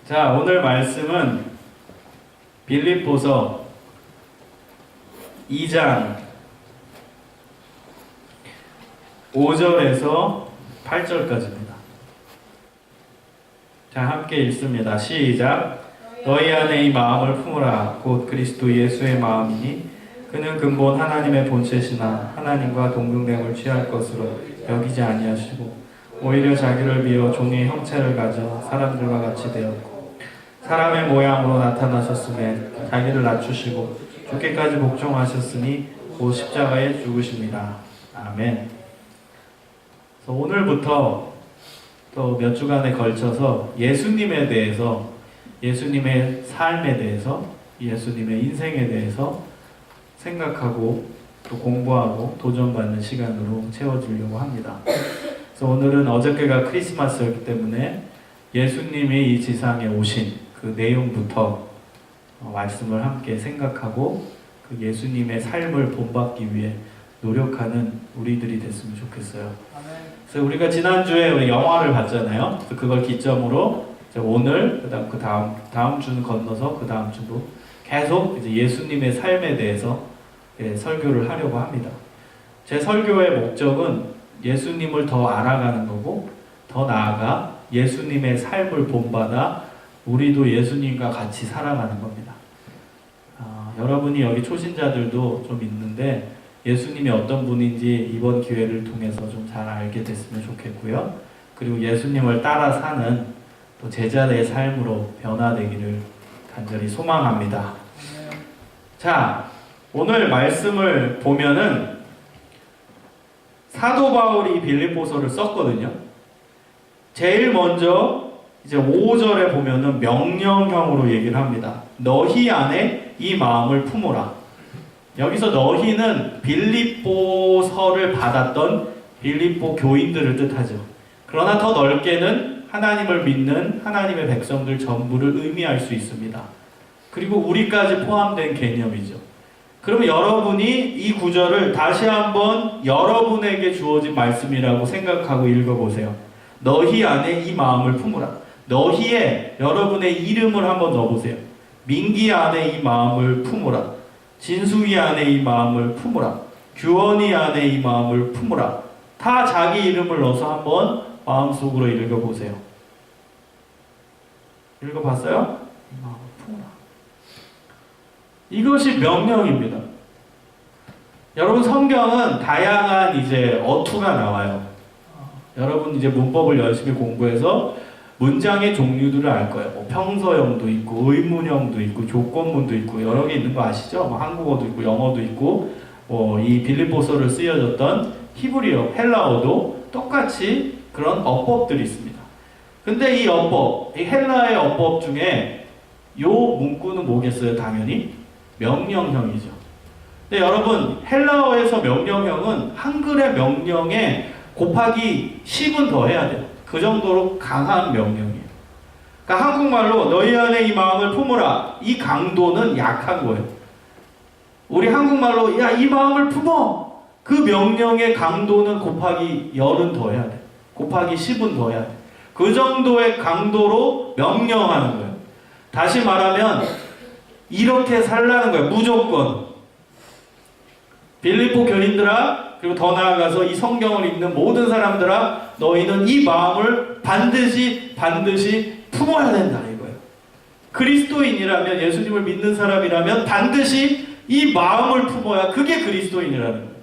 자, 오늘 말씀은 빌립보서 2장 5절에서 8절까지입니다. 자, 함께 읽습니다. 시작. 너희 안에 이 마음을 품으라. 곧 그리스도 예수의 마음이니 그는 근본 하나님의 본체시나 하나님과 동등됨을 취할 것으로 여기지 아니하시고 오히려 자기를 비워 종의 형체를 가져 사람들과 같이 되었고 사람의 모양으로 나타나셨음에 자기를 낮추시고 죽기까지 복종하셨으니 곧 십자가에 죽으십니다. 아멘. 그래서 오늘부터 또 몇 주간에 걸쳐서 예수님에 대해서, 예수님의 삶에 대해서, 예수님의 인생에 대해서 생각하고 또 공부하고 도전받는 시간으로 채워주려고 합니다. 그래서 오늘은 어저께가 크리스마스였기 때문에 예수님이 이 지상에 오신 그 내용부터 말씀을 함께 생각하고 그 예수님의 삶을 본받기 위해 노력하는 우리들이 됐으면 좋겠어요. 그래서 우리가 지난주에 우리 영화를 봤잖아요. 그래서 그걸 기점으로 이제 오늘 그 다음 주는 건너서 그 다음 주도 계속 이제 예수님의 삶에 대해서 설교를 하려고 합니다. 제 설교의 목적은 예수님을 더 알아가는 거고 더 나아가 예수님의 삶을 본받아 우리도 예수님과 같이 살아가는 겁니다. 여러분이 여기 초신자들도 좀 있는데 예수님이 어떤 분인지 이번 기회를 통해서 좀 잘 알게 됐으면 좋겠고요. 그리고 예수님을 따라 사는 또 제자의 삶으로 변화되기를 간절히 소망합니다. 자, 오늘 말씀을 보면은 사도 바울이 빌립보서를 썼거든요. 제일 먼저 이제 5절에 보면은 명령형으로 얘기를 합니다. 너희 안에 이 마음을 품으라. 여기서 너희는 빌립보서를 받았던 빌립보 교인들을 뜻하죠. 그러나 더 넓게는 하나님을 믿는 하나님의 백성들 전부를 의미할 수 있습니다. 그리고 우리까지 포함된 개념이죠. 그러면 여러분이 이 구절을 다시 한번 여러분에게 주어진 말씀이라고 생각하고 읽어보세요. 너희 안에 이 마음을 품으라. 너희의 여러분의 이름을 한번 넣어보세요. 민기 안에 이 마음을 품으라. 진수희 안에 이 마음을 품으라. 규원이 안에 이 마음을 품으라. 다 자기 이름을 넣어서 한번 마음속으로 읽어보세요. 읽어봤어요? 이 마음을 품으라. 이것이 명령입니다. 여러분 성경은 다양한 이제 어투가 나와요. 여러분 이제 문법을 열심히 공부해서 문장의 종류들을 알 거예요. 뭐 평서형도 있고 의문형도 있고 조건문도 있고 여러 개 있는 거 아시죠? 뭐 한국어도 있고 영어도 있고 이 빌립보서를 쓰여졌던 히브리어, 헬라어도 똑같이 그런 어법들이 있습니다. 근데 이 어법, 이 헬라의 어법 중에 요 문구는 뭐겠어요? 당연히 명령형이죠. 근데 여러분 헬라어에서 명령형은 한글의 명령에 곱하기 10은 더 해야 돼요. 그 정도로 강한 명령이에요. 그러니까 한국말로 너희 안에 이 마음을 품으라. 이 강도는 약한 거예요. 우리 한국말로 야, 이 마음을 품어. 그 명령의 강도는 곱하기 10은 더 해야 돼. 곱하기 10은 더 해야 돼. 그 정도의 강도로 명령하는 거예요. 다시 말하면 이렇게 살라는 거예요. 무조건. 빌립보 교인들아, 그리고 더 나아가서 이 성경을 읽는 모든 사람들아, 너희는 이 마음을 반드시 품어야 된다 이거예요. 그리스도인이라면, 예수님을 믿는 사람이라면 반드시 이 마음을 품어야 그게 그리스도인이라는 거예요.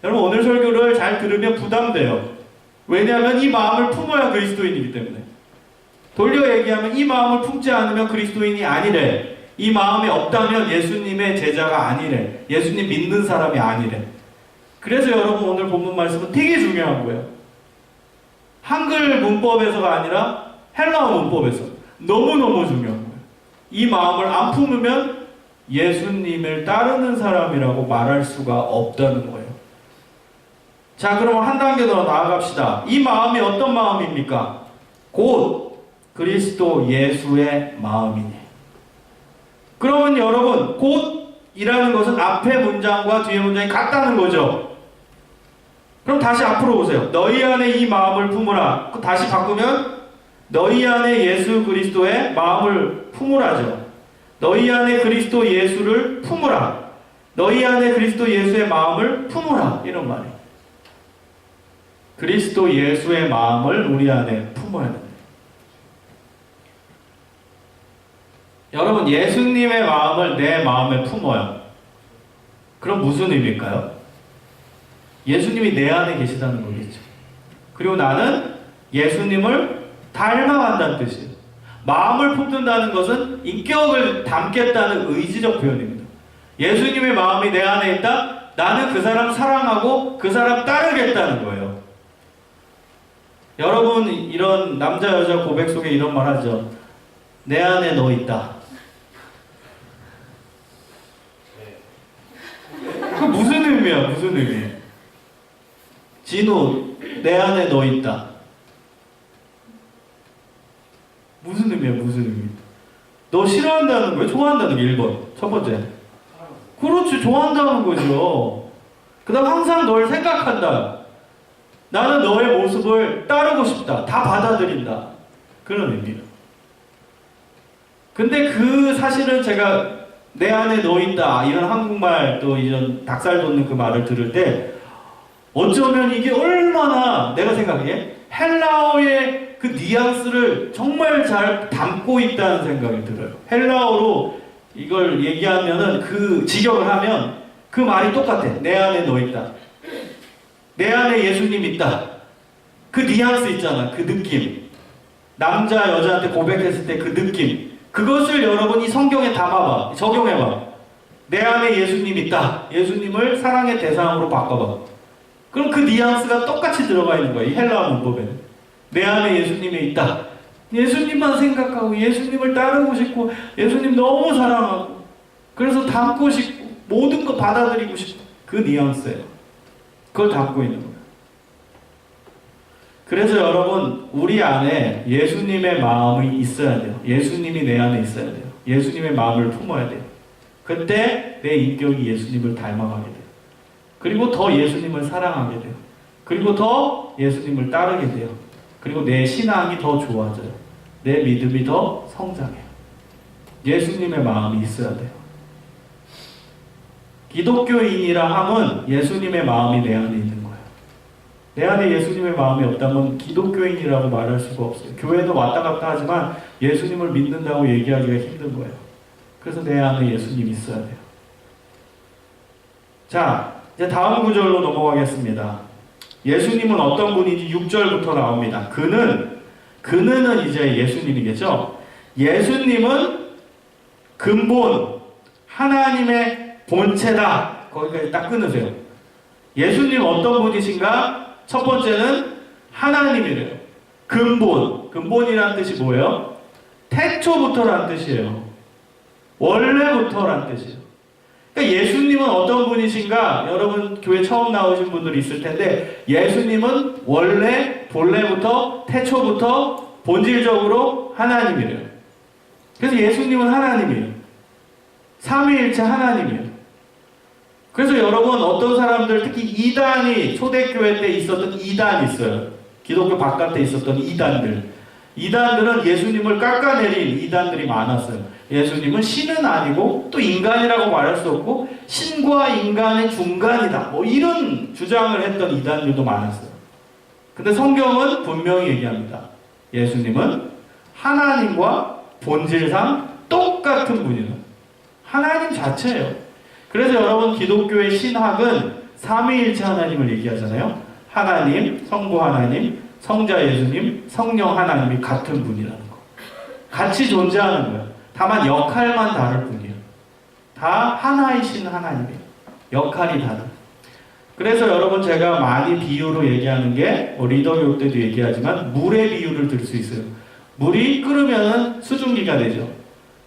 여러분 오늘 설교를 잘 들으면 부담돼요. 왜냐하면 이 마음을 품어야 그리스도인이기 때문에. 돌려 얘기하면 이 마음을 품지 않으면 그리스도인이 아니래. 이 마음이 없다면 예수님의 제자가 아니래. 예수님 믿는 사람이 아니래. 그래서 여러분 오늘 본문 말씀은 되게 중요한 거예요. 한글 문법에서가 아니라 헬라어 문법에서 너무너무 중요한 거예요. 이 마음을 안 품으면 예수님을 따르는 사람이라고 말할 수가 없다는 거예요. 자, 그럼 한 단계 더 나아갑시다. 이 마음이 어떤 마음입니까? 곧 그리스도 예수의 마음이니. 그러면 여러분 곧이라는 것은 앞에 문장과 뒤에 문장이 같다는 거죠. 그럼 다시 앞으로 보세요. 너희 안에 이 마음을 품으라. 다시 바꾸면 너희 안에 예수 그리스도의 마음을 품으라죠. 너희 안에 그리스도 예수를 품으라. 너희 안에 그리스도 예수의 마음을 품으라. 이런 말이에요. 그리스도 예수의 마음을 우리 안에 품어야 됩니다. 여러분, 예수님의 마음을 내 마음에 품어요. 그럼 무슨 의미일까요? 예수님이 내 안에 계시다는 거겠죠. 그리고 나는 예수님을 닮아간다는 뜻이에요. 마음을 품는다는 것은 인격을 담겠다는 의지적 표현입니다. 예수님의 마음이 내 안에 있다? 나는 그 사람 사랑하고 그 사람 따르겠다는 거예요. 여러분, 이런 남자 여자 고백 속에 이런 말 하죠. 내 안에 너 있다. 그 무슨 의미야? 무슨 의미? 진우, 내 안에 너 있다. 무슨 의미야? 무슨 의미? 너 싫어한다는 거야? 좋아한다는 게 1번. 첫 번째. 그렇지, 좋아한다는 거죠. 그 다음 항상 널 생각한다. 나는 너의 모습을 따르고 싶다. 다 받아들인다. 그런 의미예요. 근데 그 사실은 제가 내 안에 너 있다. 이런 한국말 또 이런 닭살 돋는 그 말을 들을 때 어쩌면 이게 얼마나 내가 생각해 헬라어의 그 뉘앙스를 정말 잘 담고 있다는 생각이 들어요. 헬라어로 이걸 얘기하면은 그 직역을 하면 그 말이 똑같아. 내 안에 너 있다. 내 안에 예수님 있다. 그 뉘앙스 있잖아. 그 느낌. 남자 여자한테 고백했을 때 그 느낌. 그것을 여러분이 성경에 담아봐. 적용해봐. 내 안에 예수님 있다. 예수님을 사랑의 대상으로 바꿔봐. 그럼 그 뉘앙스가 똑같이 들어가 있는 거야. 이 헬라어 문법에는. 내 안에 예수님이 있다. 예수님만 생각하고 예수님을 따르고 싶고 예수님 너무 사랑하고 그래서 닮고 싶고 모든 거 받아들이고 싶고 그 뉘앙스예요. 그걸 담고 있는 거예요. 그래서 여러분, 우리 안에 예수님의 마음이 있어야 돼요. 예수님이 내 안에 있어야 돼요. 예수님의 마음을 품어야 돼요. 그때 내 인격이 예수님을 닮아가게 돼요. 그리고 더 예수님을 사랑하게 돼요. 그리고 더 예수님을 따르게 돼요. 그리고 내 신앙이 더 좋아져요. 내 믿음이 더 성장해요. 예수님의 마음이 있어야 돼요. 기독교인이라 함은 예수님의 마음이 내 안에 있는 거예요. 내 안에 예수님의 마음이 없다면 기독교인이라고 말할 수가 없어요. 교회도 왔다 갔다 하지만 예수님을 믿는다고 얘기하기가 힘든 거예요. 그래서 내 안에 예수님이 있어야 돼요. 자, 이제 다음 구절로 넘어가겠습니다. 예수님은 어떤 분인지 6절부터 나옵니다. 그는은 이제 예수님이겠죠. 예수님은 근본, 하나님의 본체다. 거기까지 딱 끊으세요. 예수님 어떤 분이신가? 첫 번째는 하나님이래요. 근본이라는 뜻이 뭐예요? 태초부터라는 뜻이에요. 원래부터라는 뜻이에요. 그러니까 예수님은 어떤 분이신가? 여러분 교회 처음 나오신 분들 있을 텐데 예수님은 원래 본래부터 태초부터 본질적으로 하나님이래요. 그래서 예수님은 하나님이에요. 삼위일체 하나님이에요. 그래서 여러분 어떤 사람들 특히 이단이 초대교회 때 있었던 이단이 있어요. 기독교 바깥에 있었던 이단들은 예수님을 깎아내린 이단들이 많았어요. 예수님은 신은 아니고 또 인간이라고 말할 수 없고 신과 인간의 중간이다. 뭐 이런 주장을 했던 이단들도 많았어요. 근데 성경은 분명히 얘기합니다. 예수님은 하나님과 본질상 똑같은 분이에요. 하나님 자체예요. 그래서 여러분 기독교의 신학은 삼위일체 하나님을 얘기하잖아요. 하나님, 성부 하나님, 성자 예수님, 성령 하나님이 같은 분이라는 거. 같이 존재하는 거예요. 다만 역할만 다를 뿐이에요. 다 하나이신 하나님이에요. 역할이 다른. 그래서 여러분 제가 많이 비유로 얘기하는 게 리더 교육 때도 얘기하지만 물의 비유를 들 수 있어요. 물이 끓으면 수증기가 되죠.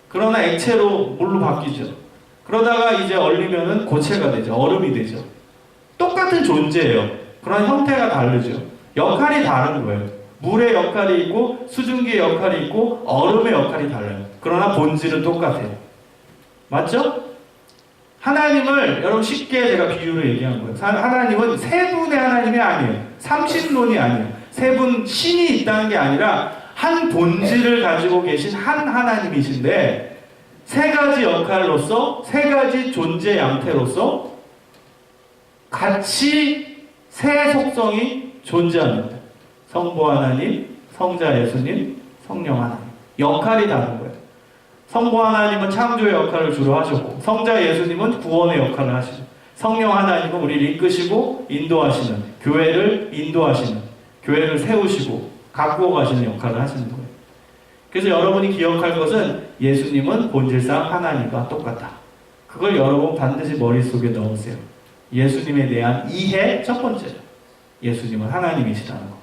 그러나 액체로 물로 바뀌죠. 그러다가 이제 얼리면은 고체가 되죠. 얼음이 되죠. 똑같은 존재예요. 그러나 형태가 다르죠. 역할이 다른 거예요. 물의 역할이 있고 수증기의 역할이 있고 얼음의 역할이 달라요. 그러나 본질은 똑같아요. 맞죠? 하나님을 여러분 쉽게 제가 비유로 얘기한 거예요. 하나님은 세 분의 하나님이 아니에요. 삼신론이 아니에요. 세 분 신이 있다는 게 아니라 한 본질을 가지고 계신 한 하나님이신데 세 가지 역할로서 세 가지 존재 양태로서 같이 세 속성이 존재합니다. 성부 하나님, 성자 예수님, 성령 하나님. 역할이 다른 거예요. 성부 하나님은 창조의 역할을 주로 하셨고 성자 예수님은 구원의 역할을 하시고 성령 하나님은 우리를 이끄시고 인도하시는, 교회를 인도하시는, 교회를 세우시고 가꾸어 가시는 역할을 하시는 거예요. 그래서 여러분이 기억할 것은 예수님은 본질상 하나님과 똑같다. 그걸 여러분 반드시 머릿속에 넣으세요. 예수님에 대한 이해 첫 번째. 예수님은 하나님이시다는 거.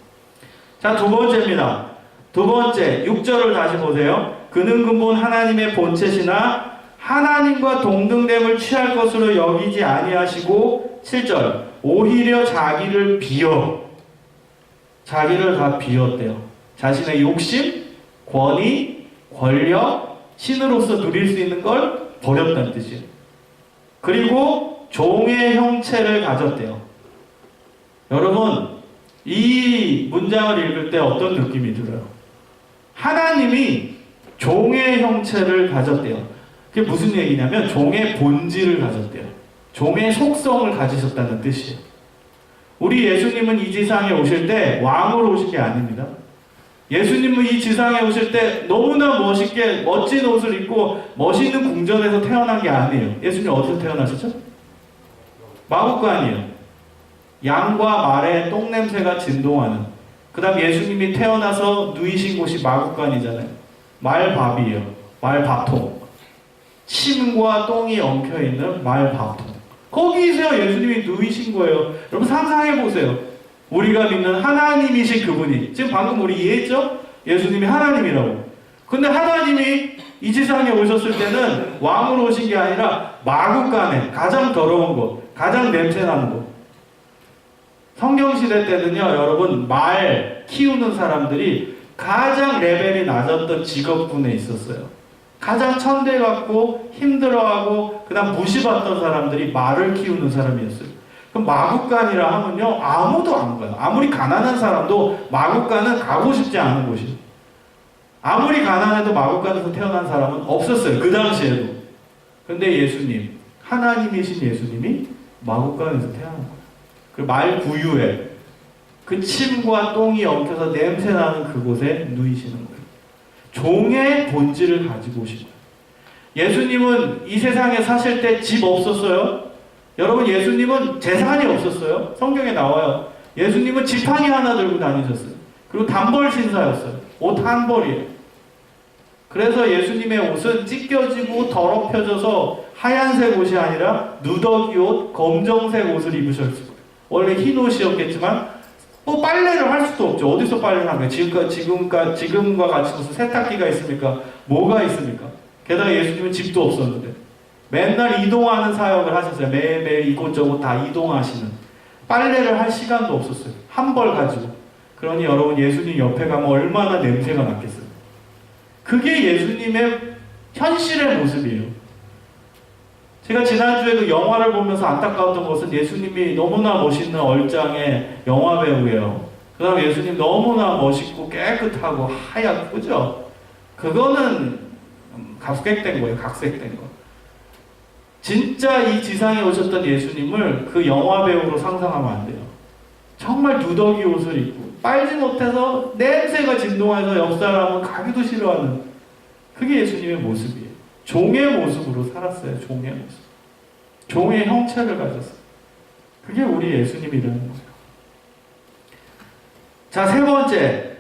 자, 두 번째입니다. 두 번째, 6절을 다시 보세요. 그는 근본 하나님의 본체시나 하나님과 동등됨을 취할 것으로 여기지 아니하시고 7절, 오히려 자기를 비어. 자기를 다 비웠대요. 자신의 욕심, 권위, 권력, 신으로서 누릴 수 있는 걸 버렸다는 뜻이에요. 그리고 종의 형체를 가졌대요. 여러분, 이 문장을 읽을 때 어떤 느낌이 들어요? 하나님이 종의 형체를 가졌대요. 그게 무슨 얘기냐면 종의 본질을 가졌대요. 종의 속성을 가지셨다는 뜻이에요. 우리 예수님은 이 지상에 오실 때 왕으로 오신 게 아닙니다. 예수님은 이 지상에 오실 때 너무나 멋있게 멋진 옷을 입고 멋있는 궁전에서 태어난 게 아니에요. 예수님 어디서 태어나셨죠? 마구간이에요. 양과 말의 똥냄새가 진동하는. 그 다음 예수님이 태어나서 누이신 곳이 마구간이잖아요. 말밥이에요. 말밥통. 침과 똥이 엉켜있는 말밥통. 거기서 예수님이 누이신 거예요. 여러분 상상해보세요. 우리가 믿는 하나님이신 그분이, 지금 방금 우리 이해했죠? 예수님이 하나님이라고. 근데 하나님이 이 지상에 오셨을 때는 왕으로 오신 게 아니라 마구간에 가장 더러운 곳, 가장 냄새나는 곳. 성경시대 때는요, 여러분, 말 키우는 사람들이 가장 레벨이 낮았던 직업군에 있었어요. 가장 천대받고 힘들어하고 그 다음 무시받던 사람들이 말을 키우는 사람이었어요. 그럼 마구간이라 하면요, 아무도 안 가요. 아무리 가난한 사람도 마구간은 가고 싶지 않은 곳이에요. 아무리 가난해도 마구간에서 태어난 사람은 없었어요. 그 당시에도. 근데 예수님, 하나님이신 예수님이 마구간에서 태어난 거예요. 그 말 구유에 그 침과 똥이 엉켜서 냄새나는 그곳에 누이시는 거예요. 종의 본질을 가지고 오신 거예요. 예수님은 이 세상에 사실 때 집 없었어요. 여러분, 예수님은 재산이 없었어요. 성경에 나와요. 예수님은 지팡이 하나 들고 다니셨어요. 그리고 단벌 신사였어요. 옷 한 벌이에요. 그래서 예수님의 옷은 찢겨지고 더럽혀져서 하얀색 옷이 아니라 누더기 옷, 검정색 옷을 입으셨어요. 원래 흰 옷이었겠지만 뭐 빨래를 할 수도 없죠. 어디서 빨래를 하는 거예요? 지금과 같이 무슨 세탁기가 있습니까? 뭐가 있습니까? 게다가 예수님은 집도 없었는데 맨날 이동하는 사역을 하셨어요. 매일매일 이곳저곳 다 이동하시는. 빨래를 할 시간도 없었어요. 한 벌 가지고. 그러니 여러분, 예수님 옆에 가면 얼마나 냄새가 났겠어요. 그게 예수님의 현실의 모습이에요. 제가 지난주에 그 영화를 보면서 안타까웠던 것은 예수님이 너무나 멋있는 얼짱의 영화배우예요. 그 다음에 예수님 너무나 멋있고 깨끗하고 하얗고, 그죠? 그거는 각색된 거예요. 각색된 거. 진짜 이 지상에 오셨던 예수님을 그 영화배우로 상상하면 안 돼요. 정말 누더기 옷을 입고 빨지 못해서 냄새가 진동해서 옆 사람은 가기도 싫어하는, 그게 예수님의 모습이에요. 종의 모습으로 살았어요. 종의 모습. 종의 형체를 가졌어요. 그게 우리 예수님이라는 거예요. 자, 세 번째.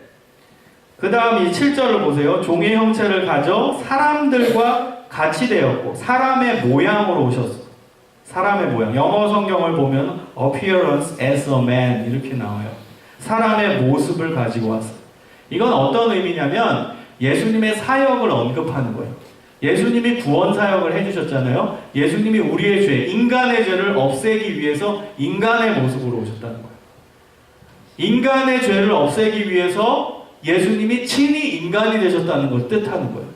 그 다음 이 7절을 보세요. 종의 형체를 가져 사람들과 같이 되었고 사람의 모양으로 오셨어. 사람의 모양. 영어 성경을 보면 appearance as a man 이렇게 나와요. 사람의 모습을 가지고 왔어요. 이건 어떤 의미냐면 예수님의 사역을 언급하는 거예요. 예수님이 구원 사역을 해주셨잖아요. 예수님이 우리의 죄, 인간의 죄를 없애기 위해서 인간의 모습으로 오셨다는 거예요. 인간의 죄를 없애기 위해서 예수님이 친히 인간이 되셨다는 걸 뜻하는 거예요.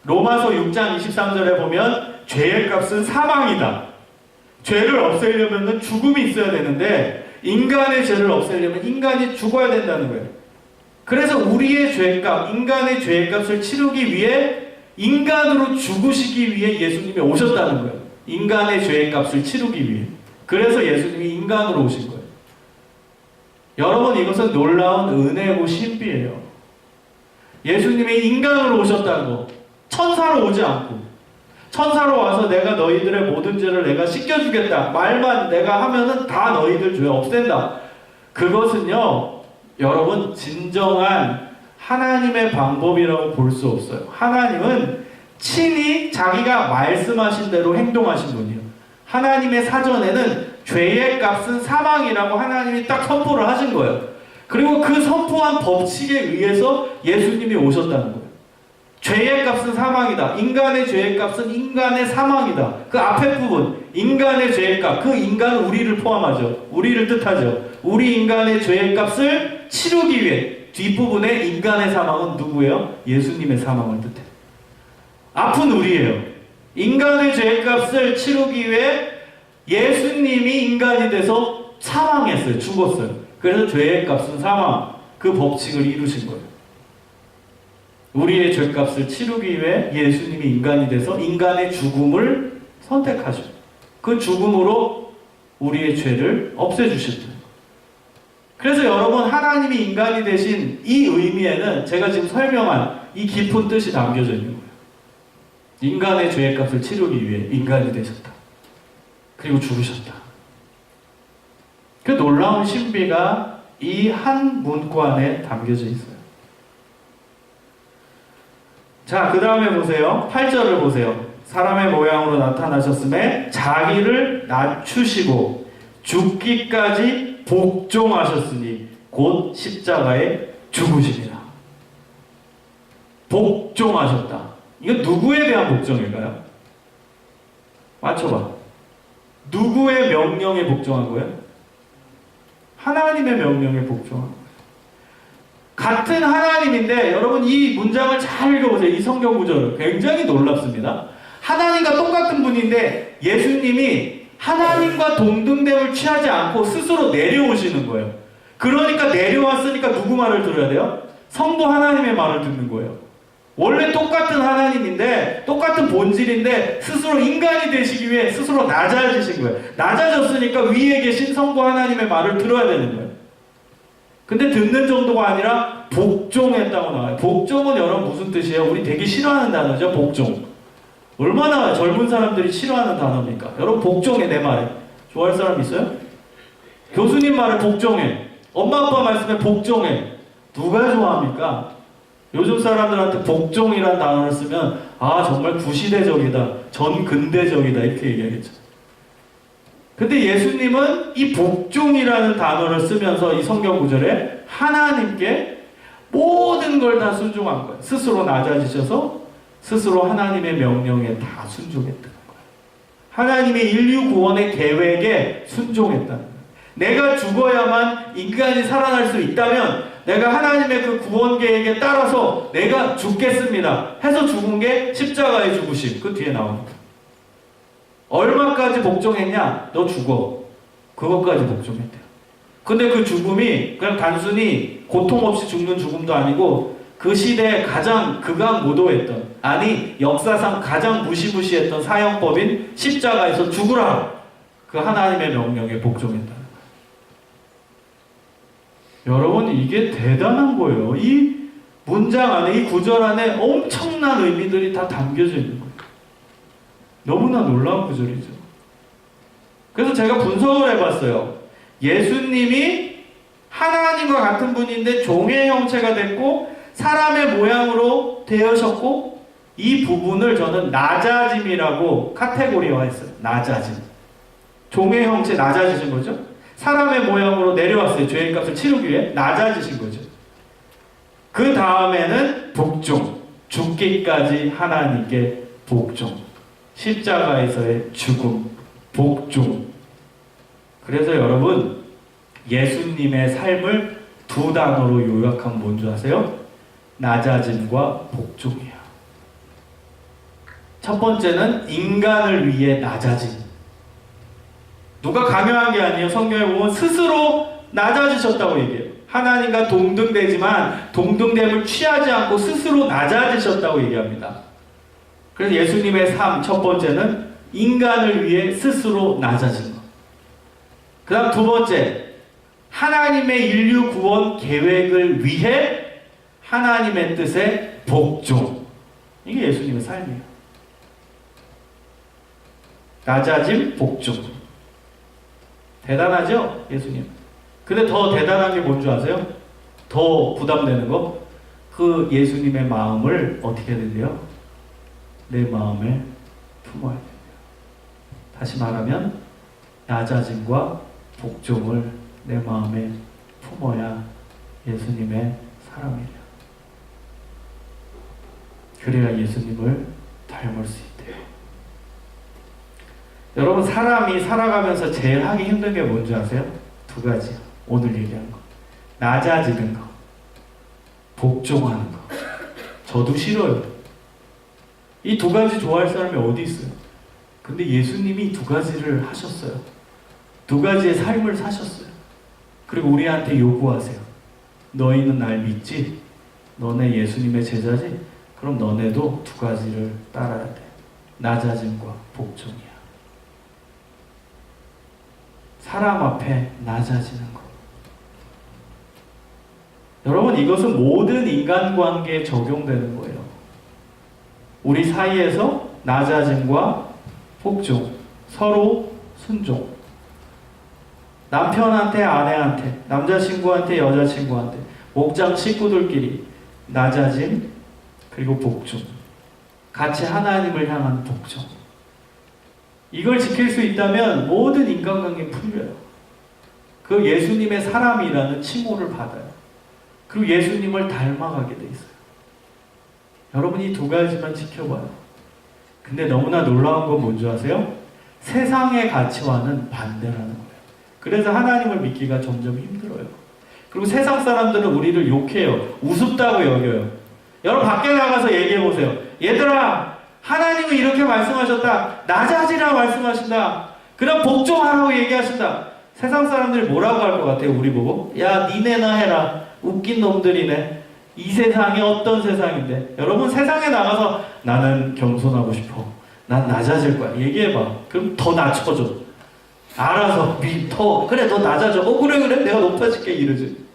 로마서 6장 23절에 보면 죄의 값은 사망이다. 죄를 없애려면 죽음이 있어야 되는데 인간의 죄를 없애려면 인간이 죽어야 된다는 거예요. 그래서 우리의 죄값, 인간의 죄값을 치르기 위해 인간으로 죽으시기 위해 예수님이 오셨다는 거예요. 인간의 죄값을 치르기 위해. 그래서 예수님이 인간으로 오신 거예요. 여러분, 이것은 놀라운 은혜고 신비예요. 예수님이 인간으로 오셨다는 거. 천사로 오지 않고, 천사로 와서 내가 너희들의 모든 죄를 내가 씻겨주겠다, 말만 내가 하면은 다 너희들 죄 없앤다. 그것은요, 여러분, 진정한 하나님의 방법이라고 볼 수 없어요. 하나님은 친히 자기가 말씀하신 대로 행동하신 분이에요. 하나님의 사전에는 죄의 값은 사망이라고 하나님이 딱 선포를 하신 거예요. 그리고 그 선포한 법칙에 의해서 예수님이 오셨다는 거예요. 죄의 값은 사망이다. 인간의 죄의 값은 인간의 사망이다. 그 앞에 부분, 인간의 죄의 값, 그 인간은 우리를 포함하죠. 우리를 뜻하죠. 우리 인간의 죄의 값을 치르기 위해 뒷부분에 인간의 사망은 누구예요? 예수님의 사망을 뜻해요. 아픈 우리예요. 인간의 죄의 값을 치르기 위해 예수님이 인간이 돼서 사망했어요. 죽었어요. 그래서 죄의 값은 사망, 그 법칙을 이루신 거예요. 우리의 죄값을 치르기 위해 예수님이 인간이 돼서 인간의 죽음을 선택하시고 그 죽음으로 우리의 죄를 없애주셨다. 그래서 여러분, 하나님이 인간이 되신 이 의미에는 제가 지금 설명한 이 깊은 뜻이 담겨져 있는 거예요. 인간의 죄의 값을 치르기 위해 인간이 되셨다. 그리고 죽으셨다. 그 놀라운 신비가 이 한 문구안에 담겨져 있어요. 자, 그 다음에 보세요. 8절을 보세요. 사람의 모양으로 나타나셨음에 자기를 낮추시고 죽기까지 복종하셨으니 곧 십자가에 죽으시리라. 복종하셨다. 이건 누구에 대한 복종일까요? 맞춰봐. 누구의 명령에 복종한 거예요? 하나님의 명령에 복종한 거예요. 같은 하나님인데 여러분, 이 문장을 잘 읽어보세요. 이 성경 구절을. 굉장히 놀랍습니다. 하나님과 똑같은 분인데 예수님이 하나님과 동등됨을 취하지 않고 스스로 내려오시는 거예요. 그러니까 내려왔으니까 누구 말을 들어야 돼요? 성부 하나님의 말을 듣는 거예요. 원래 똑같은 하나님인데 똑같은 본질인데 스스로 인간이 되시기 위해 스스로 낮아지신 거예요. 낮아졌으니까 위에 계신 성부 하나님의 말을 들어야 되는 거예요. 근데 듣는 정도가 아니라 복종했다고 나와요. 복종은 여러분 무슨 뜻이에요? 우리 되게 싫어하는 단어죠, 복종. 얼마나 젊은 사람들이 싫어하는 단어입니까? 여러분, 복종해. 내 말에 좋아할 사람 있어요? 교수님 말에 복종해. 엄마 아빠 말씀에 복종해. 누가 좋아합니까? 요즘 사람들한테 복종이란 단어를 쓰면 아, 정말 구시대적이다, 전근대적이다, 이렇게 얘기하겠죠. 근데 예수님은 이 복종이라는 단어를 쓰면서 이 성경 구절에 하나님께 모든 걸 다 순종한 거예요. 스스로 낮아지셔서 스스로 하나님의 명령에 다 순종했다는 거예요. 하나님의 인류 구원의 계획에 순종했다는 거예요. 내가 죽어야만 인간이 살아날 수 있다면 내가 하나님의 그 구원 계획에 따라서 내가 죽겠습니다 해서 죽은 게 십자가의 죽으심. 그 뒤에 나옵니다. 얼마까지 복종했냐? 너 죽어. 그것까지 복종했대요. 근데 그 죽음이 그냥 단순히 고통 없이 죽는 죽음도 아니고 그 시대에 가장 극악무도했던, 아니 역사상 가장 무시무시했던 사형법인 십자가에서 죽으라, 그 하나님의 명령에 복종했다는 거예요. 여러분, 이게 대단한 거예요. 이 문장 안에, 이 구절 안에 엄청난 의미들이 다 담겨져 있는 거예요. 너무나 놀라운 구절이죠. 그래서 제가 분석을 해봤어요. 예수님이 하나님과 같은 분인데 종의 형체가 됐고 사람의 모양으로 되어셨고, 이 부분을 저는 낮아짐이라고 카테고리화했어요. 낮아짐. 종의 형체, 낮아지신 거죠. 사람의 모양으로 내려왔어요. 죄의 값을 치르기 위해 낮아지신 거죠. 그 다음에는 복종. 죽기까지 하나님께 복종. 십자가에서의 죽음, 복종. 그래서 여러분, 예수님의 삶을 두 단어로 요약하면 뭔지 아세요? 낮아짐과 복종이에요. 첫 번째는 인간을 위해 낮아짐. 누가 강요한 게 아니에요. 성경에 보면 스스로 낮아지셨다고 얘기해요. 하나님과 동등되지만 동등됨을 취하지 않고 스스로 낮아지셨다고 얘기합니다. 그래서 예수님의 삶 첫 번째는 인간을 위해 스스로 낮아진 것. 그 다음 두 번째, 하나님의 인류 구원 계획을 위해 하나님의 뜻에 복종. 이게 예수님의 삶이에요. 낮아짐, 복종. 대단하죠? 예수님. 근데 더 대단한 게 뭔 줄 아세요? 더 부담되는 거? 그 예수님의 마음을 어떻게 해야 된대요? 내 마음에 품어야 된대요. 다시 말하면 낮아짐과 복종을 내 마음에 품어야 예수님의 사람이래요. 그래야 예수님을 닮을 수 있대요. 여러분, 사람이 살아가면서 제일 하기 힘든 게 뭔지 아세요? 두 가지요. 오늘 얘기한 거. 낮아지는 거. 복종하는 거. 저도 싫어요. 이 두 가지 좋아할 사람이 어디 있어요? 근데 예수님이 이 두 가지를 하셨어요. 두 가지의 삶을 사셨어요. 그리고 우리한테 요구하세요. 너희는 날 믿지? 너네 예수님의 제자지? 그럼 너네도 두 가지를 따라야 돼. 낮아짐과 복종이야. 사람 앞에 낮아지는 것. 여러분, 이것은 모든 인간관계에 적용되는 거예요. 우리 사이에서 낮아짐과 복종, 서로 순종. 남편한테, 아내한테, 남자친구한테, 여자친구한테, 목장 식구들끼리 낮아짐, 그리고 복종. 같이 하나님을 향한 복종. 이걸 지킬 수 있다면 모든 인간관계 풀려요. 그 예수님의 사람이라는 칭호를 받아요. 그리고 예수님을 닮아가게 돼 있어요. 여러분, 이 두 가지만 지켜봐요. 근데 너무나 놀라운 건 뭔지 아세요? 세상의 가치와는 반대라는 거예요. 그래서 하나님을 믿기가 점점 힘들어요. 그리고 세상 사람들은 우리를 욕해요. 우습다고 여겨요. 여러분, 밖에 나가서 얘기해보세요. 얘들아, 하나님은 이렇게 말씀하셨다. 낮아지라 말씀하신다. 그럼 복종하라고 얘기하신다. 세상 사람들이 뭐라고 할 것 같아요? 우리 보고? 야, 니네나 해라. 웃긴 놈들이네. 이 세상이 어떤 세상인데? 여러분, 세상에 나가서 나는 겸손하고 싶어. 난 낮아질 거야. 얘기해봐. 그럼 더 낮춰줘. 알아서 그래, 너 낮아져. 그래 내가 높아질게. 이러지.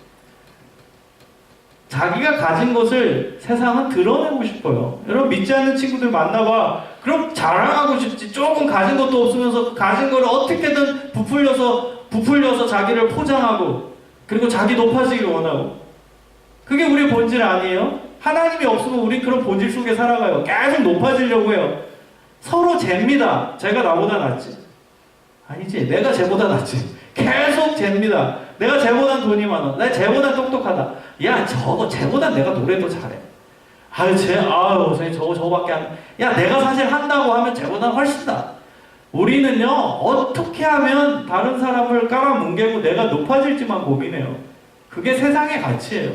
자기가 가진 것을 세상은 드러내고 싶어요. 여러분, 믿지 않는 친구들 만나봐. 그럼 자랑하고 싶지. 조금 가진 것도 없으면서 가진 거를 어떻게든 부풀려서 자기를 포장하고, 그리고 자기 높아지길 원하고. 그게 우리의 본질 아니에요? 하나님이 없으면 우리 그런 본질 속에 살아가요. 계속 높아지려고 해요. 서로 잽니다. 제가 나보다 낫지. 아니지, 내가 쟤보다 낫지. 계속 잽니다. 내가 쟤보단 돈이 많아. 내가 쟤보단 똑똑하다. 야, 쟤보단 내가 노래도 잘해. 선생님, 저거밖에 안. 야, 내가 사실 한다고 하면 쟤보단 훨씬 나. 우리는요, 어떻게 하면 다른 사람을 깔아뭉개고 내가 높아질지만 고민해요. 그게 세상의 가치예요.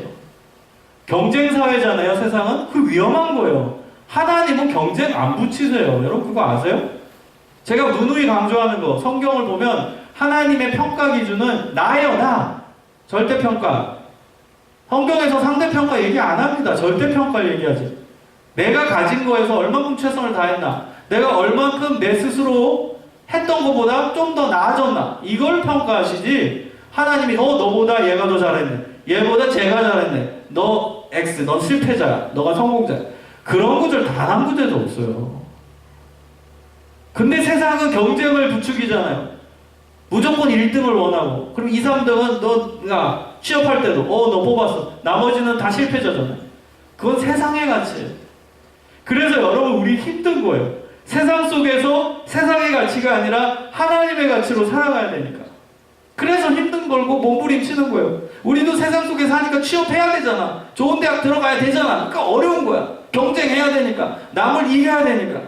경쟁사회잖아요, 세상은. 그 위험한 거예요. 하나님은 경쟁 안 붙이세요. 여러분, 그거 아세요? 제가 누누이 강조하는 거, 성경을 보면 하나님의 평가 기준은 나예요, 나. 절대평가. 성경에서 상대평가 얘기 안 합니다. 절대평가를 얘기하지. 내가 가진 거에서 얼만큼 최선을 다했나, 내가 얼만큼 내 스스로 했던 것보다 좀 더 나아졌나, 이걸 평가하시지. 하나님이 너보다 얘가 더 잘했네, 얘보다 쟤가 잘했네, 너 X, 넌 실패자야, 너가 성공자야. 그런 구절 단 한 구절도 없어요. 근데 세상은 경쟁을 부추기잖아요. 무조건 1등을 원하고. 그럼 2, 3등은 너가 취업할 때도 너 뽑았어. 나머지는 다 실패자잖아요. 그건 세상의 가치예요. 그래서 여러분, 우리 힘든 거예요. 세상 속에서 세상의 가치가 아니라 하나님의 가치로 살아가야 되니까. 그래서 힘든 걸고 몸부림치는 거예요. 우리도 세상 속에 사니까 취업해야 되잖아. 좋은 대학 들어가야 되잖아. 그러니까 어려운 거야. 경쟁해야 되니까. 남을 이겨야 되니까.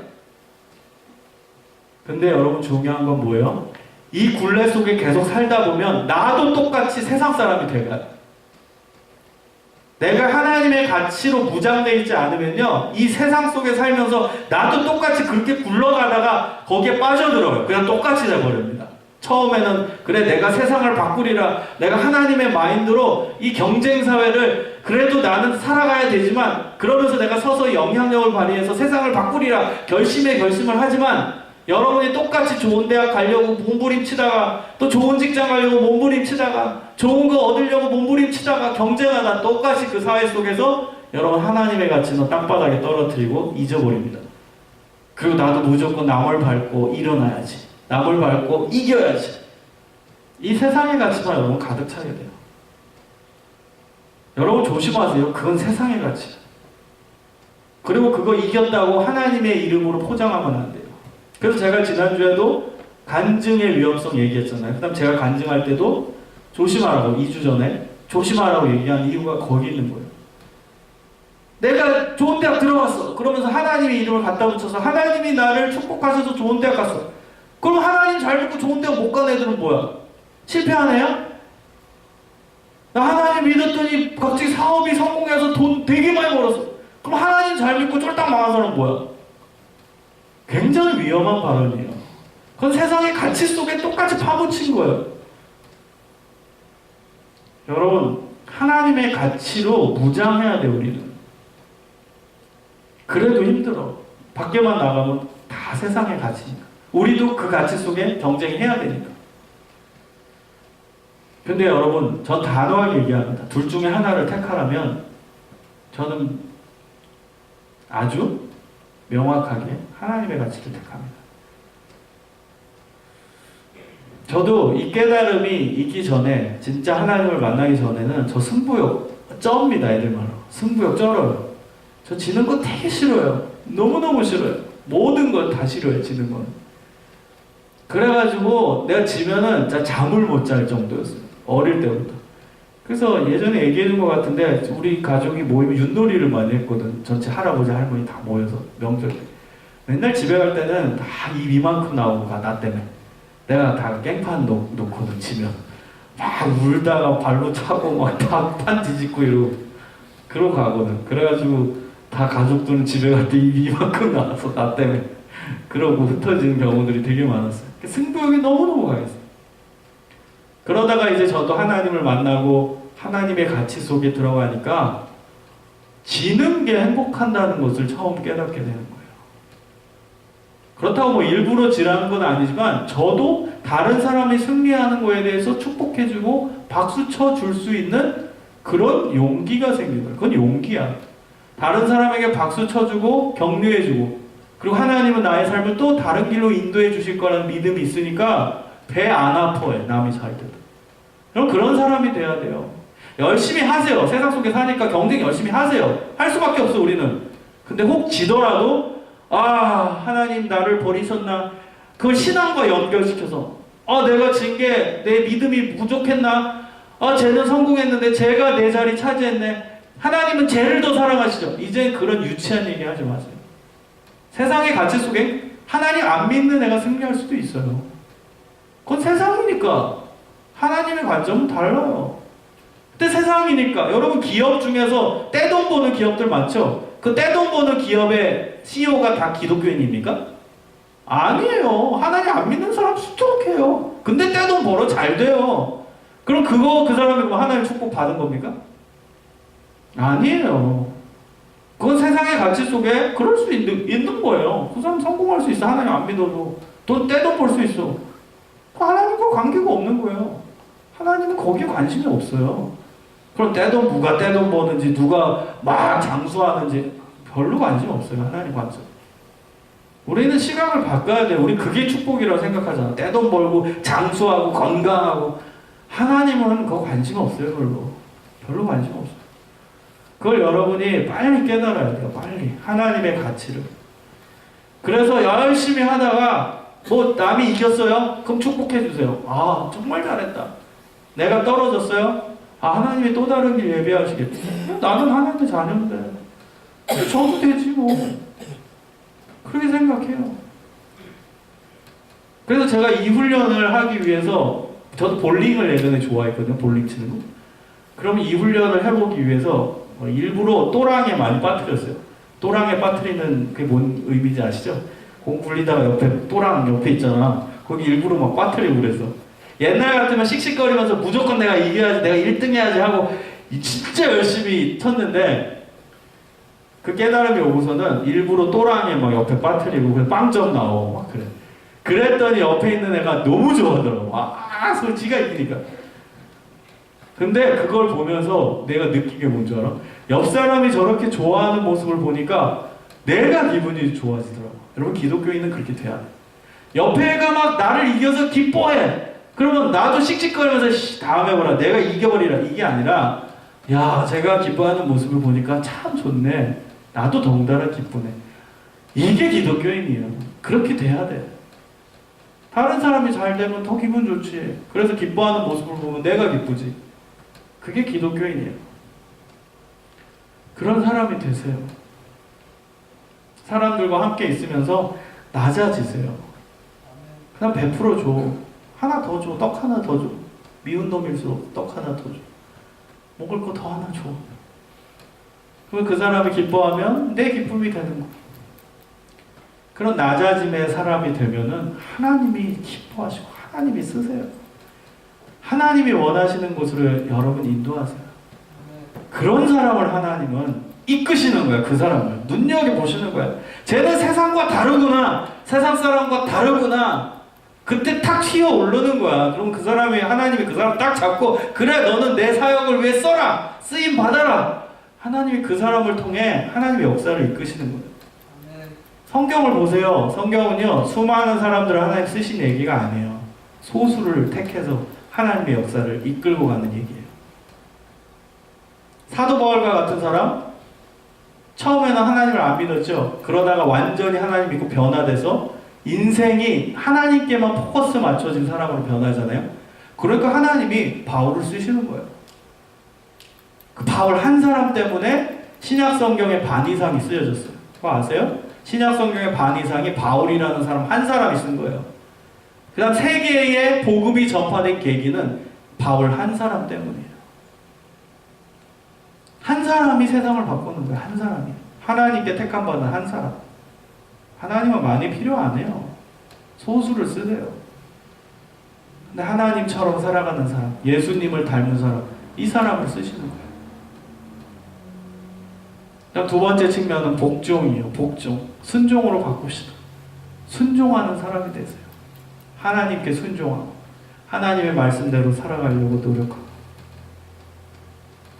근데 여러분, 중요한 건 뭐예요? 이 굴레 속에 계속 살다 보면 나도 똑같이 세상 사람이 돼가요. 내가 하나님의 가치로 무장되어 있지 않으면요, 이 세상 속에 살면서 나도 똑같이 그렇게 굴러가다가 거기에 빠져들어요. 그냥 똑같이 돼버립니다. 처음에는 그래 내가 세상을 바꾸리라, 내가 하나님의 마인드로 이 경쟁사회를 그래도 나는 살아가야 되지만 그러면서 내가 서서 영향력을 발휘해서 세상을 바꾸리라 결심을 하지만, 여러분이 똑같이 좋은 대학 가려고 몸부림치다가 또 좋은 직장 가려고 몸부림치다가 좋은 거 얻으려고 몸부림치다가 경쟁하다 똑같이 그 사회 속에서 여러분 하나님의 가치는 땅바닥에 떨어뜨리고 잊어버립니다. 그리고 나도 무조건 남을 밟고 일어나야지, 남을 밟고 이겨야지, 이 세상의 가치만 여러분 가득 차게 돼요. 여러분 조심하세요. 그건 세상의 가치. 그리고 그거 이겼다고 하나님의 이름으로 포장하면 안 돼요. 그래서 제가 지난주에도 간증의 위험성 얘기했잖아요. 그 다음 제가 간증할 때도 조심하라고, 2주 전에 조심하라고 얘기한 이유가 거기 있는 거예요. 내가 좋은 대학 들어갔어. 그러면서 하나님의 이름을 갖다 붙여서 하나님이 나를 축복하셔서 좋은 대학 갔어. 그럼 하나님 잘 믿고 좋은 대학 못 간 애들은 뭐야? 실패한 애야? 나 하나님 믿었더니 갑자기 사업이 성공해서 돈 되게 많이 벌었어. 그럼 하나님 잘 믿고 쫄딱 망한 사람은 뭐야? 굉장히 위험한 발언이에요. 그건 세상의 가치 속에 똑같이 파묻힌 거예요. 여러분, 하나님의 가치로 무장해야 돼, 우리는. 그래도 힘들어. 밖에만 나가면 다 세상의 가치니까. 우리도 그 가치 속에 경쟁해야 되니까. 근데 여러분, 전 단호하게 얘기합니다. 둘 중에 하나를 택하라면 저는 아주 명확하게 하나님의 가치를 택합니다. 저도 이 깨달음이 있기 전에, 진짜 하나님을 만나기 전에는 저 승부욕 쩝니다. 애들 말로 승부욕 쩔어요. 저 지는 거 되게 싫어요. 너무너무 싫어요. 모든 걸 다 싫어요, 지는 건. 그래가지고 내가 지면은 진짜 잠을 못 잘 정도였어요. 어릴 때부터. 그래서 예전에 얘기해준 것 같은데, 우리 가족이 모이면 윷놀이를 많이 했거든. 전체 할아버지 할머니 다 모여서 명절 때. 맨날 집에 갈 때는 다 입 이만큼 나오고 가, 나 때문에. 내가 다 깽판 놓거든, 지면. 막 울다가 발로 차고 막 다 판 뒤집고 그러고 가거든. 그래가지고 다 가족들은 집에 갈 때 입이 이만큼 나와서 나 때문에 그러고 흩어지는 경우들이 되게 많았어요. 승부욕이 너무너무 강했어요. 그러다가 이제 저도 하나님을 만나고 하나님의 가치 속에 들어가니까 지는 게 행복한다는 것을 처음 깨닫게 되는 거예요. 그렇다고 뭐 일부러 지라는 건 아니지만 저도 다른 사람이 승리하는 거에 대해서 축복해주고 박수 쳐줄 수 있는 그런 용기가 생기는 거예요. 그건 용기야. 다른 사람에게 박수 쳐주고 격려해주고, 그리고 하나님은 나의 삶을 또 다른 길로 인도해 주실 거라는 믿음이 있으니까 배 안 아파해, 남이 잘 때도. 그럼 그런 사람이 돼야 돼요. 열심히 하세요. 세상 속에 사니까 경쟁 열심히 하세요. 할 수밖에 없어, 우리는. 근데 혹 지더라도 하나님 나를 버리셨나? 그걸 신앙과 연결시켜서 내가 진 게 내 믿음이 부족했나? 쟤는 성공했는데 쟤가 내 자리 차지했네. 하나님은 쟤를 더 사랑하시죠. 이제 그런 유치한 얘기 하지 마세요. 세상의 가치 속에 하나님 안 믿는 애가 승리할 수도 있어요. 그건 세상이니까. 하나님의 관점은 달라요. 근데 세상이니까. 여러분, 기업 중에서 떼돈 버는 기업들 많죠? 그 떼돈 버는 기업의 CEO가 다 기독교인입니까? 아니에요. 하나님 안 믿는 사람 수두룩해요. 근데 떼돈 벌어 잘 돼요. 그럼 그 사람이 뭐 하나님 축복 받은 겁니까? 아니에요. 그건 세상의 가치 속에 그럴 수 있는 거예요. 그 사람 성공할 수 있어. 하나님 안 믿어도. 돈 떼돈 벌 수 있어. 하나님과 관계가 없는 거예요. 하나님은 거기에 관심이 없어요. 그럼 누가 떼돈 버는지, 누가 막 장수하는지 별로 관심 없어요. 하나님 관점. 우리는 시각을 바꿔야 돼요. 우리 그게 축복이라고 생각하잖아. 떼돈 벌고 장수하고 건강하고. 하나님은 그거 관심 없어요. 별로 관심 없어요. 그걸 여러분이 빨리 깨달아야 돼요. 빨리. 하나님의 가치를. 그래서 열심히 하다가 남이 이겼어요? 그럼 축복해 주세요. 정말 잘했다. 내가 떨어졌어요? 하나님이 또 다른 길 예비하시겠지. 나는 하나님의 자녀인데 저도 되지 뭐. 그렇게 생각해요. 그래서 제가 이 훈련을 하기 위해서, 저도 볼링을 예전에 좋아했거든요. 볼링 치는 거. 그럼 이 훈련을 해보기 위해서 일부러 또랑에 많이 빠뜨렸어요. 또랑에 빠뜨리는 그게 뭔 의미인지 아시죠? 공 굴리다가 또랑 옆에 있잖아. 거기 일부러 막 빠뜨리고 그래서. 옛날 같으면 씩씩거리면서 무조건 내가 이겨야지, 내가 1등 해야지 하고 진짜 열심히 쳤는데 그 깨달음이 오고서는 일부러 또랑이 막 옆에 빠뜨리고 그냥 빵점 나오고 막 그래. 그랬더니 옆에 있는 애가 너무 좋아하더라고. 소 지가 이기니까. 근데 그걸 보면서 내가 느낀 게 뭔지 알아? 옆 사람이 저렇게 좋아하는 모습을 보니까 내가 기분이 좋아지더라고. 여러분, 기독교인은 그렇게 돼야 돼. 옆에 애가 막 나를 이겨서 기뻐해. 그러면 나도 씩씩거리면서 다음에 보라 내가 이겨버리라, 이게 아니라 야, 제가 기뻐하는 모습을 보니까 참 좋네, 나도 덩달아 기쁘네. 이게 기독교인이에요. 그렇게 돼야 돼. 다른 사람이 잘 되면 더 기분 좋지. 그래서 기뻐하는 모습을 보면 내가 기쁘지. 그게 기독교인이에요. 그런 사람이 되세요. 사람들과 함께 있으면서 낮아지세요. 그냥 베풀어 줘. 하나 더 줘. 떡 하나 더 줘. 미운 놈일수록 떡 하나 더 줘. 먹을 거 더 하나 줘. 그러면 그 사람이 기뻐하면 내 기쁨이 되는 거야. 그런 낮아짐의 사람이 되면은 하나님이 기뻐하시고 하나님이 쓰세요. 하나님이 원하시는 곳으로 여러분 인도하세요. 그런 사람을 하나님은 이끄시는 거야. 그 사람을 눈여겨보시는 거야. 쟤는 세상과 다르구나, 세상 사람과 다르구나. 그때 탁 튀어 오르는 거야. 그럼 그 사람이, 하나님이 그 사람 딱 잡고, 그래 너는 내 사역을 위해 써라, 쓰임 받아라. 하나님이 그 사람을 통해 하나님의 역사를 이끄시는 거예요. 성경을 보세요. 성경은요, 수많은 사람들을 하나님 쓰신 얘기가 아니에요. 소수를 택해서 하나님의 역사를 이끌고 가는 얘기예요. 사도 바울과 같은 사람, 처음에는 하나님을 안 믿었죠. 그러다가 완전히 하나님 믿고 변화돼서 인생이 하나님께만 포커스 맞춰진 사람으로 변하잖아요. 그러니까 하나님이 바울을 쓰시는 거예요. 그 바울 한 사람 때문에 신약 성경의 반 이상이 쓰여졌어요. 그거 아세요? 신약 성경의 반 이상이 바울이라는 사람 한 사람이 쓴 거예요. 그 다음 세계에 복음이 전파된 계기는 바울 한 사람 때문이에요. 한 사람이 세상을 바꾸는 거예요. 한 사람이. 하나님께 택함받은 한 사람. 하나님은 많이 필요 안 해요. 소수를 쓰세요. 근데 하나님처럼 살아가는 사람, 예수님을 닮은 사람, 이 사람을 쓰시는 거예요. 두 번째 측면은 복종이에요. 복종. 순종으로 바꿉시다. 순종하는 사람이 되세요. 하나님께 순종하고 하나님의 말씀대로 살아가려고 노력하고.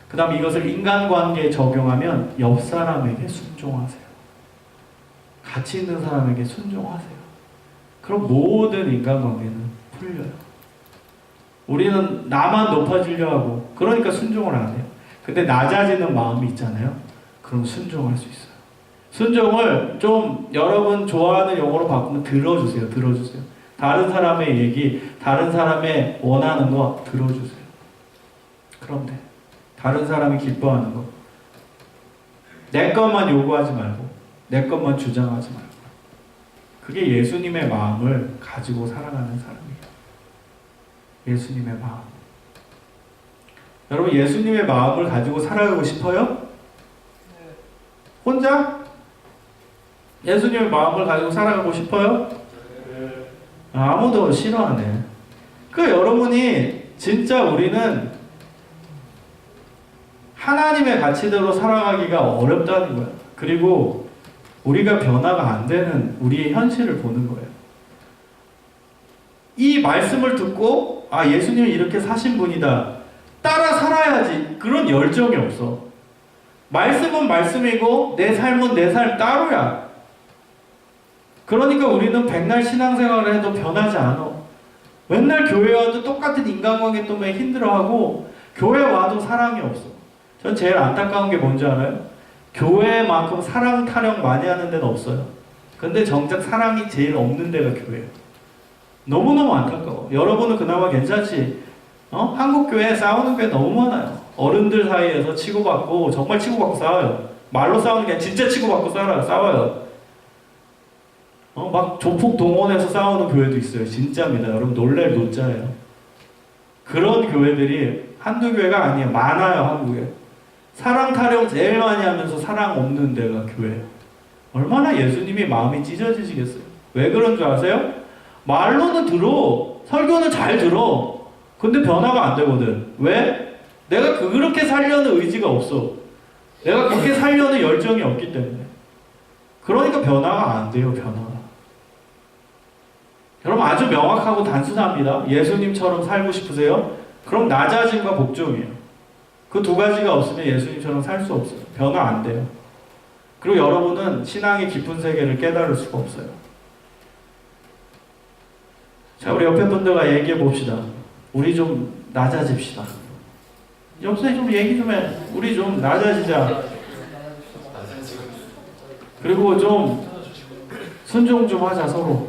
그 다음 이것을 인간관계에 적용하면 옆 사람에게 순종하세요. 같이 있는 사람에게 순종하세요. 그럼 모든 인간관계는 풀려요. 우리는 나만 높아지려 하고, 그러니까 순종을 안 해요. 근데 낮아지는 마음이 있잖아요. 그럼 순종할 수 있어요. 순종을 좀 여러분 좋아하는 용어로 바꾸면 들어주세요. 들어주세요. 다른 사람의 얘기, 다른 사람의 원하는 거 들어주세요. 그럼 돼. 다른 사람이 기뻐하는 거. 내 것만 요구하지 말고, 내 것만 주장하지 말고. 그게 예수님의 마음을 가지고 살아가는 사람이에요. 예수님의 마음. 여러분, 예수님의 마음을 가지고 살아가고 싶어요? 혼자? 예수님의 마음을 가지고 살아가고 싶어요? 아무도 싫어하네. 여러분이 진짜 우리는 하나님의 가치대로 살아가기가 어렵다는 거예요. 그리고 우리가 변화가 안 되는 우리의 현실을 보는 거예요. 이 말씀을 듣고 예수님이 이렇게 사신 분이다, 따라 살아야지, 그런 열정이 없어. 말씀은 말씀이고 내 삶은 내 삶 따로야. 그러니까 우리는 백날 신앙생활을 해도 변하지 않아. 맨날 교회 와도 똑같은 인간관계 때문에 힘들어하고 교회 와도 사랑이 없어. 전 제일 안타까운 게 뭔지 알아요? 교회만큼 사랑 타령 많이 하는 데는 없어요. 근데 정작 사랑이 제일 없는 데가 교회예요. 너무너무 안타까워. 여러분은 그나마 괜찮지? 한국 교회 싸우는 게 너무 많아요. 어른들 사이에서 치고받고, 정말 치고받고 싸워요. 말로 싸우는 게 아니라 진짜 치고받고 싸워요. 막 조폭 동원해서 싸우는 교회도 있어요. 진짜입니다. 여러분 놀랄 노자예요. 그런 교회들이 한두 교회가 아니에요. 많아요, 한국에. 사랑 타령 제일 많이 하면서 사랑 없는 데가 교회예요. 얼마나 예수님이 마음이 찢어지시겠어요? 왜 그런 줄 아세요? 말로는 들어. 설교는 잘 들어. 근데 변화가 안 되거든. 왜? 내가 그렇게 살려는 의지가 없어. 내가 그렇게 살려는 열정이 없기 때문에. 그러니까 변화가 안 돼요, 변화가. 여러분 아주 명확하고 단순합니다. 예수님처럼 살고 싶으세요? 그럼 낮아짐과 복종이에요. 그 두 가지가 없으면 예수님처럼 살 수 없어요. 변화 안 돼요. 그리고 여러분은 신앙의 깊은 세계를 깨달을 수가 없어요. 자, 우리 옆에 분들과 얘기해 봅시다. 우리 좀 낮아집시다. 옆에 좀 얘기 좀 해. 우리 좀 낮아지자. 그리고 좀 순종 좀 하자, 서로.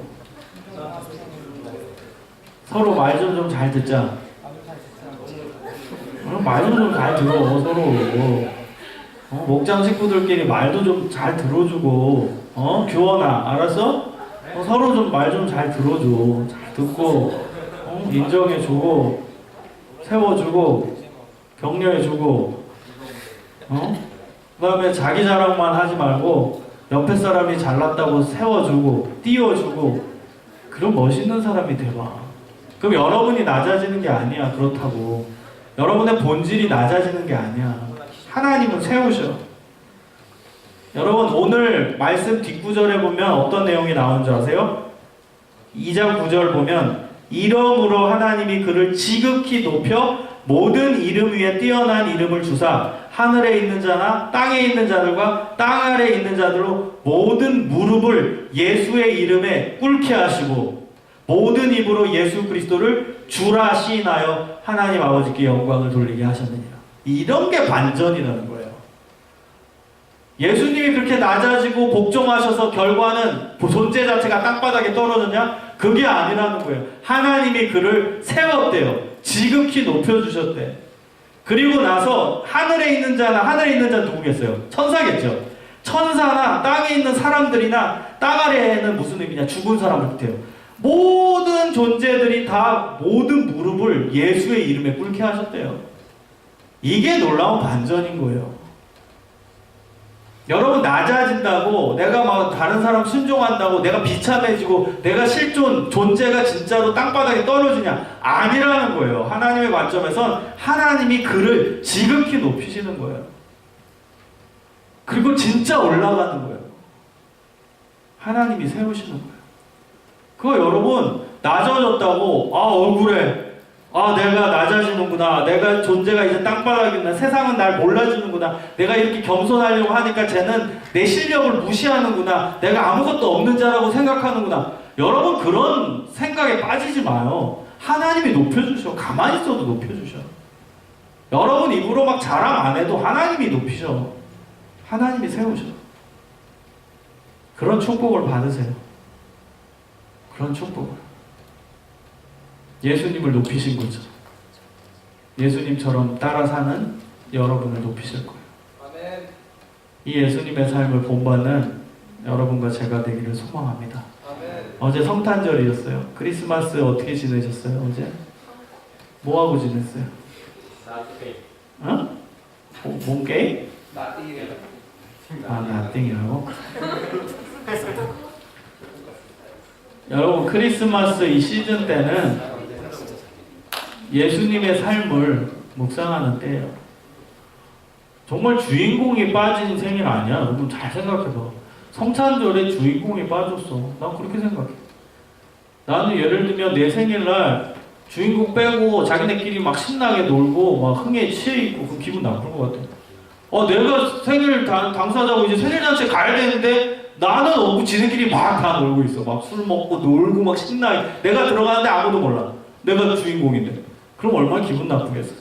서로 말 좀 잘 듣자. 말도 좀 잘 들어, 서로. 목장 식구들끼리 말도 좀 잘 들어주고, 교원아, 알았어? 서로 좀 말 좀 잘 들어줘. 잘 듣고, 인정해주고, 세워주고, 격려해주고, 그 다음에 자기 자랑만 하지 말고, 옆에 사람이 잘났다고 세워주고, 띄워주고, 그런 멋있는 사람이 돼봐. 그럼 여러분이 낮아지는 게 아니야, 그렇다고. 여러분의 본질이 낮아지는 게 아니야. 하나님은 세우셔. 여러분 오늘 말씀 뒷구절에 보면 어떤 내용이 나오는 줄 아세요? 2장 9절 보면 이러므로 하나님이 그를 지극히 높여 모든 이름 위에 뛰어난 이름을 주사 하늘에 있는 자나 땅에 있는 자들과 땅 아래에 있는 자들로 모든 무릎을 예수의 이름에 꿇게 하시고 모든 입으로 예수 그리스도를 주라 시인하여 하나님 아버지께 영광을 돌리게 하셨느니라. 이런 게 반전이라는 거예요. 예수님이 그렇게 낮아지고 복종하셔서 결과는 존재 자체가 땅바닥에 떨어졌냐? 그게 아니라는 거예요. 하나님이 그를 세웠대요. 지극히 높여주셨대. 그리고 나서 하늘에 있는 자는 누구겠어요? 천사겠죠. 천사나 땅에 있는 사람들이나 땅 아래에는 무슨 의미냐? 죽은 사람을 뜻해요. 모든 존재들이 다 모든 무릎을 예수의 이름에 꿇게 하셨대요. 이게 놀라운 반전인 거예요. 여러분 낮아진다고 내가 막 다른 사람 순종한다고 내가 비참해지고 내가 실존 존재가 진짜로 땅바닥에 떨어지냐? 아니라는 거예요. 하나님의 관점에선 하나님이 그를 지극히 높이시는 거예요. 그리고 진짜 올라가는 거예요. 하나님이 세우시는 거예요. 그거 여러분 낮아졌다고 억울해. 내가 낮아지는구나. 내가 존재가 이제 땅바닥이구나. 세상은 날 몰라주는구나. 내가 이렇게 겸손하려고 하니까 쟤는 내 실력을 무시하는구나. 내가 아무것도 없는 자라고 생각하는구나. 여러분 그런 생각에 빠지지 마요. 하나님이 높여주셔. 가만히 있어도 높여주셔. 여러분 입으로 막 자랑 안 해도 하나님이 높이셔. 하나님이 세우셔. 그런 축복을 받으세요. 그런 축복을. 예수님을 높이신 거죠. 예수님처럼 따라 사는 여러분을 높이실 거예요. 아멘. 이 예수님의 삶을 본받는 여러분과 제가 되기를 소망합니다. 아멘. 어제 성탄절이었어요. 크리스마스 어떻게 지내셨어요? 어제? 뭐하고 지냈어요? 뭔 게임? 나띵이라고? 여러분 크리스마스 이 시즌 때는 예수님의 삶을 묵상하는 때예요. 정말 주인공이 빠진 생일 아니야? 여러분 잘 생각해봐. 성탄절에 주인공이 빠졌어. 난 그렇게 생각해. 나는 예를 들면 내 생일날 주인공 빼고 자기네끼리 막 신나게 놀고 막 흥에 취해 있고 그 기분 나쁠 것 같아. 내가 생일 당사자고 이제 생일잔치에 가야 되는데 나는 없고 지네끼리 막 다 놀고 있어. 막 술 먹고 놀고 막 신나게. 내가 들어가는데 아무도 몰라. 내가 주인공인데. 그럼 얼마나 기분 나쁘겠어.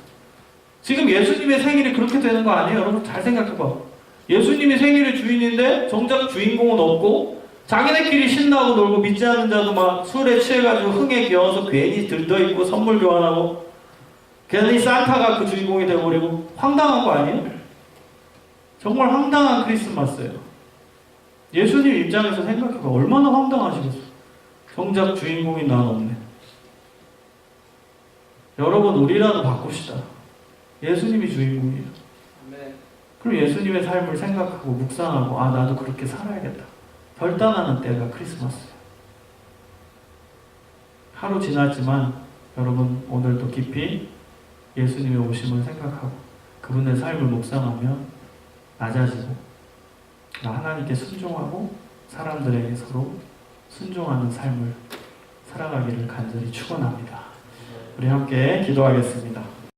지금 예수님의 생일이 그렇게 되는 거 아니에요? 여러분 잘 생각해봐. 예수님이 생일의 주인인데 정작 주인공은 없고 자기네끼리 신나고 놀고 믿지 않는 자도 막 술에 취해가지고 흥에 겨워서 괜히 들떠있고 선물 교환하고 괜히 산타가 그 주인공이 되어버리고 황당한 거 아니에요? 정말 황당한 크리스마스예요. 예수님 입장에서 생각해봐. 얼마나 황당하시겠어. 정작 주인공인 난 없네. 여러분 우리라도 바꿉시다. 예수님이 주인공이에요. 그럼 예수님의 삶을 생각하고 묵상하고 나도 그렇게 살아야겠다. 결단하는 때가 크리스마스예요. 하루 지났지만 여러분 오늘도 깊이 예수님의 오심을 생각하고 그분의 삶을 묵상하며 낮아지고 하나님께 순종하고 사람들에게 서로 순종하는 삶을 살아가기를 간절히 축원합니다. 우리 함께 기도하겠습니다.